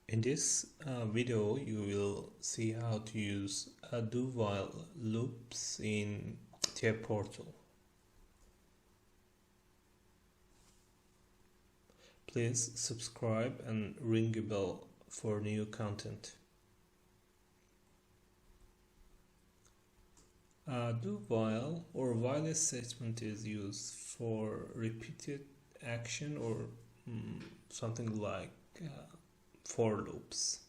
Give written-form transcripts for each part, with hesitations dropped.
In this video, you will see how to use do-while loops in TIA Portal. Please subscribe and ring a bell for new content. Do-while or while statement is used for repeated action or something like for loops.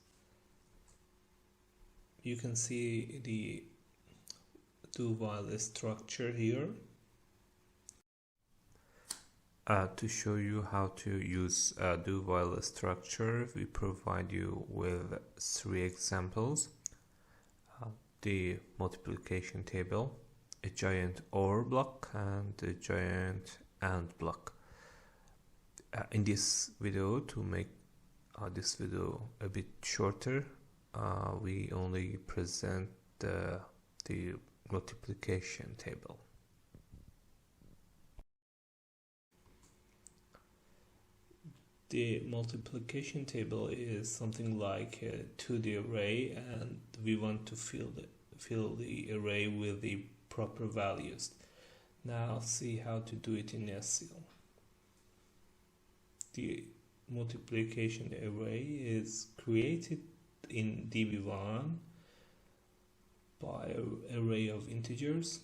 You can see the do-while structure here. To show you how to use a do-while structure, we provide you with 3 examples. The multiplication table, a giant OR block, and a giant AND block. In this video, to make this video a bit shorter, we only present the multiplication table. The multiplication table is something like a 2D array, and we want to fill the array with the proper values. Now see how to do it in SCL. The multiplication array is created in DB1 by an array of integers.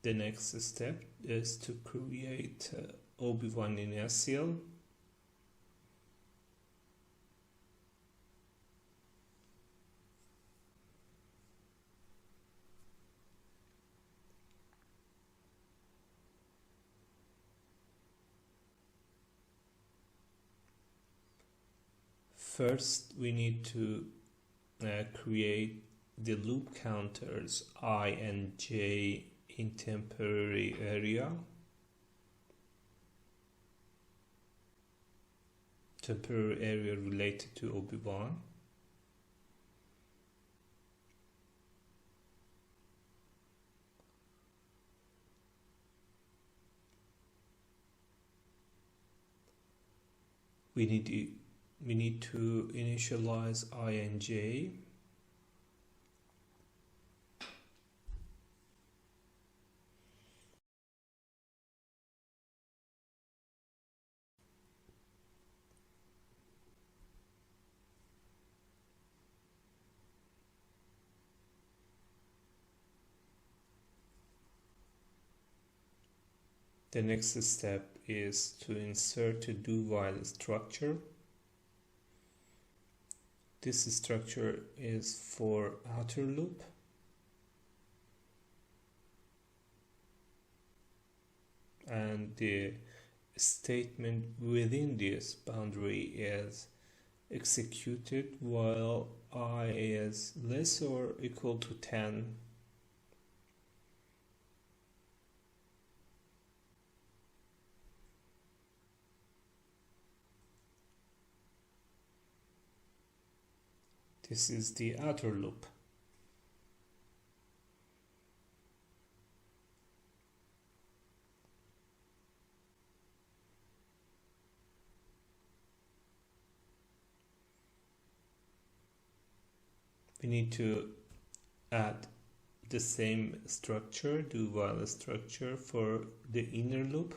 The next step is to create OB1 in SCL. First, we need to create the loop counters I and j in temporary area. Temporary area related to OB1. We need to initialize I and j. The next step is to insert a do-while structure. This structure is for outer loop. And the statement within this boundary is executed while I is less or equal to 10. This is the outer loop. We need to add the same structure, do-while structure, for the inner loop.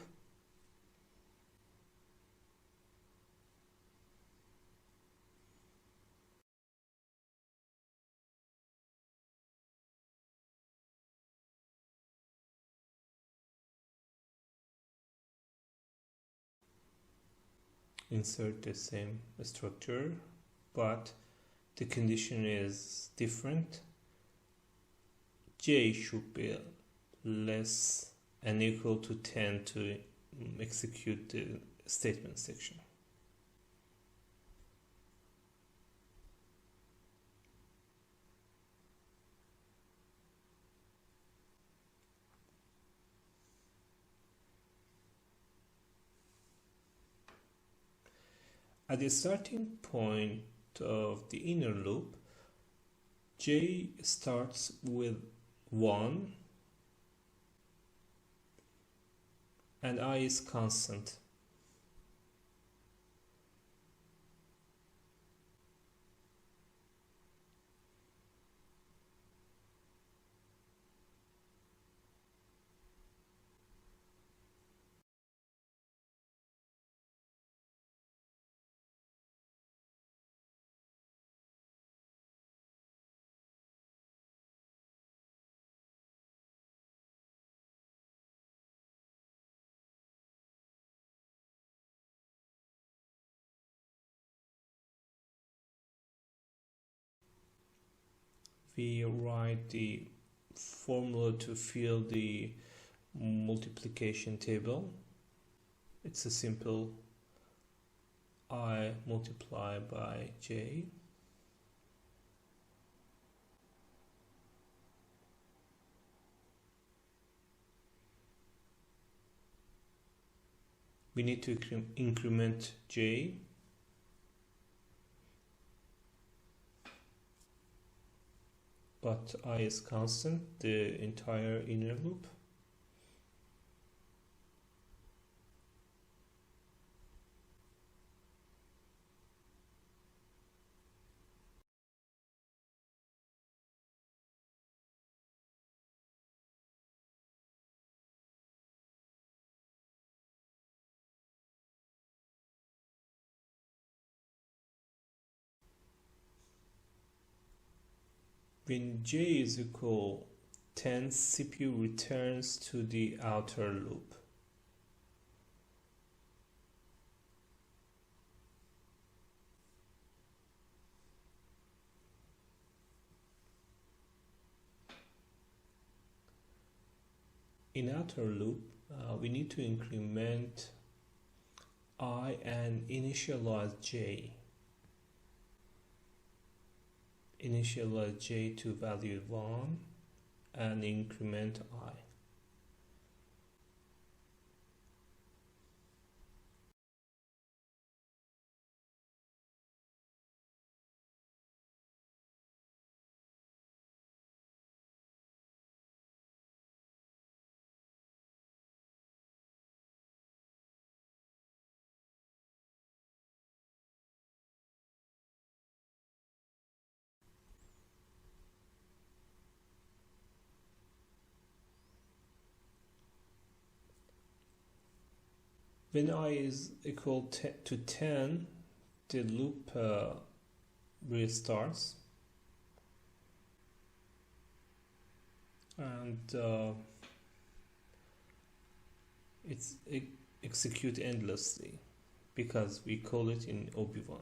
Insert the same structure, but the condition is different. J should be less and equal to 10 to execute the statement section. At the starting point of the inner loop, j starts with 1 and I is constant. we write the formula to fill the multiplication table. It's a simple I multiply by j. We need to increment j. But I is constant, the entire inner loop. When j is equal 10, CPU returns to the outer loop. In outer loop, we need to increment I and initialize j. Initialize j to value 1 and increment I. When I is equal to 10, the loop restarts, and it's execute endlessly because we call it in OB1.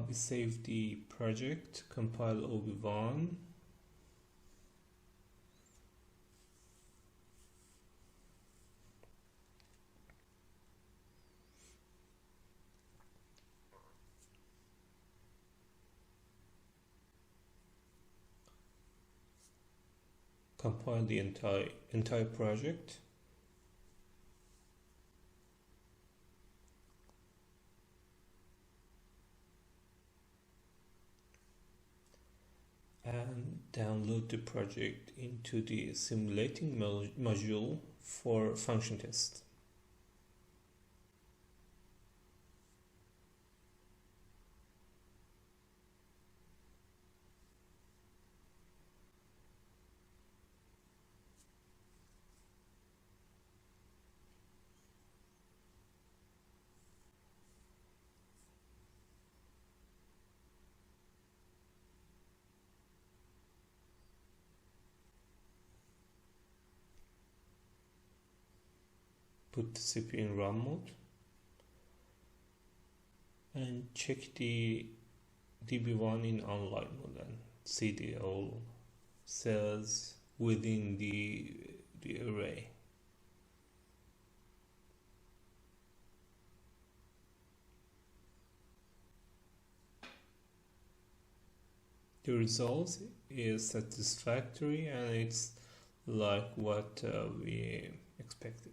We save the project, compile OB1. Compile the entire project. And download the project into the simulating module for function test. Put the CPU in run mode and check the DB1 in online mode and see the all cells within the array. The result is satisfactory and it's like what we expected.